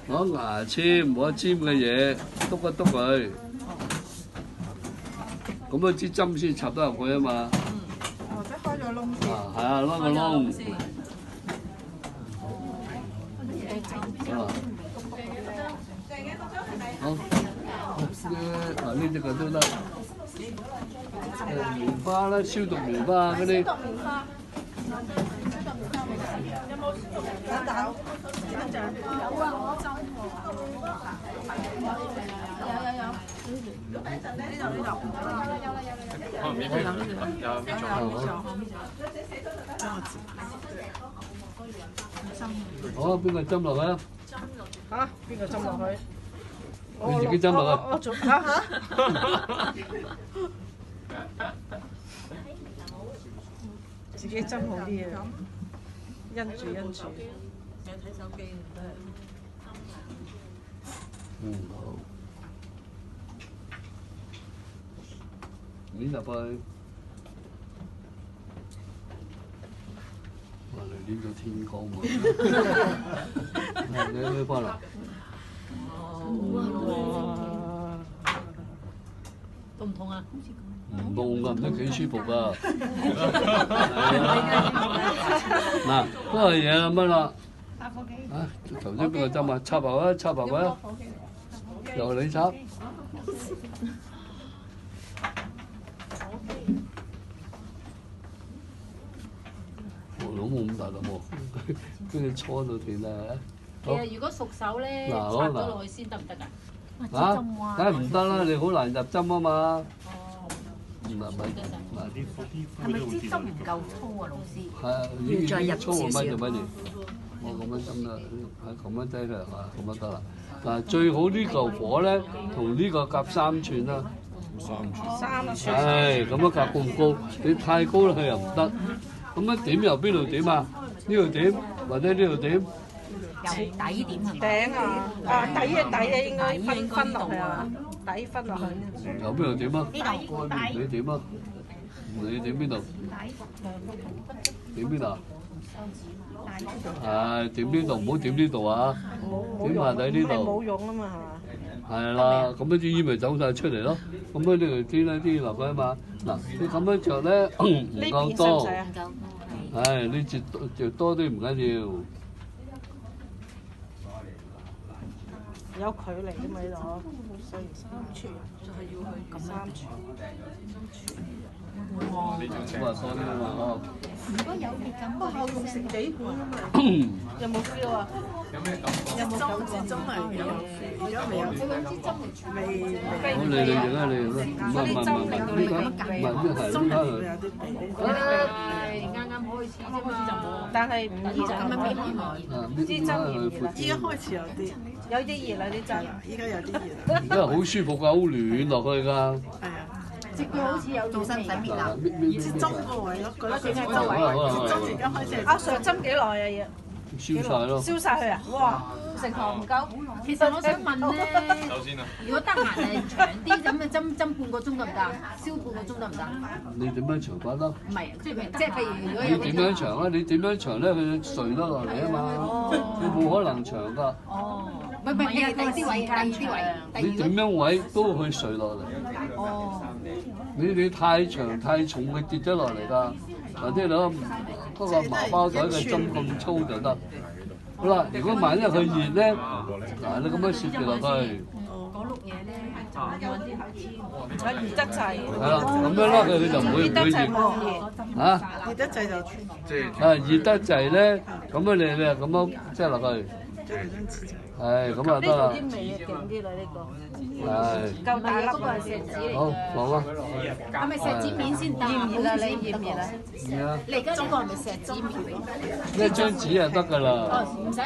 攞牙籤冇一尖嘅嘢，篤一篤佢，咁樣支針先插得入去啊嘛。哦，即係開咗窿先。係啊，攞個窿。好，呢隻個都得。棉花啦，消毒棉花嗰啲。有冇蛋蛋？有啊，我針好，邊個針落去啊？嚇？邊個針落去？你自己針落去。我做嚇。自己針好啲啊！因住。有睇手機好。捏入去。哇！你呢個天光喎。你去翻嚟。哇！痛唔痛啊？唔痛㗎，唔知幾舒服㗎。嗱，都係嘢咁樣啦。啊，頭先邊個針啊？插入啊，插入啊。由你插。我冇咁大力喎，跟住搓到斷啦。其實如果熟手咧，插咗落去先得唔得㗎？啊，梗係唔得啦！你好難入針啊嘛。唔係，係咪支針唔夠粗啊，老師？係啊，要再入粗啊，咪就咪住。我咁樣針啦，咁樣擠佢啊，咁樣得啦。嗱，最好呢嚿火咧，同呢個夾3寸啦。3寸。係咁樣夾咁高，你太高啦，佢又唔得。咁樣點由邊度點啊？呢度點，或者呢度點？由底點係頂啊！底啊，應該分落去啊，底分落去。由邊度點啊？呢度底。你點啊？你點邊度？點邊度？係點邊度？唔好點呢度啊！點下底呢度。冇用啊嘛，係嘛？係啦，咁樣啲煙咪走晒出嚟咯。咁樣呢度啲咧啲落去啊嘛。嗱，你咁樣着咧唔夠多。係你着多啲唔緊要。有距離啫嘛呢度，所以3寸就係要去咁3寸。哇！你仲少話多啲啊嘛嗬。如果有熱感，不過用食幾碗啊嘛。有冇 feel 啊？有咩感覺？有冇感覺？針係有 feel，而家未有。你揾支針嚟處理。好，你影啊你影啊，唔係呢個係呢啱啱開始啫嘛，但係唔熱就咁樣搣個支針熱唔熱啦？依家開始有啲熱啦啲針。依家有啲熱啦。而家好舒服㗎，好暖落去㗎。係啊。隻腳好似有做身體搣啊！支針個位咯，覺得佢支針而家開始係。阿 Sir 針幾耐啊要？燒晒咯。燒晒佢啊！哇！成堂唔夠。其實我想問咧，如果得閒誒長啲咁嘅針半個鐘得唔得？燒半個鐘得唔得？你點樣長法啦？唔係，即係譬如如果有你點樣長啊？你點樣長咧？佢垂得落嚟啊嘛，你冇可能長㗎。哦，唔係啊，第啲位，第二啲位，你點樣位都會垂落嚟。哦。你太長太重，會跌咗落嚟㗎。或者攞嗰個麻包袋嘅針咁粗就得。好啦，如果萬一佢熱咧，嗱你咁樣攝住落去。嗰碌嘢咧就揾啲口籤。熱得滯。係啦，咁樣啦，佢就唔會熱。嚇？熱得滯就即係熱得滯咧，咁樣你咁樣擠落去。係咁啊得啦。啲味勁啲啦呢個。係。夠大粒嗰個係錫紙嚟㗎。好，放啊。係咪錫紙面先得？熱唔熱啊？你熱唔熱啊？熱啊！你而家呢個係咪錫紙面？一張紙就得㗎啦。哦，唔使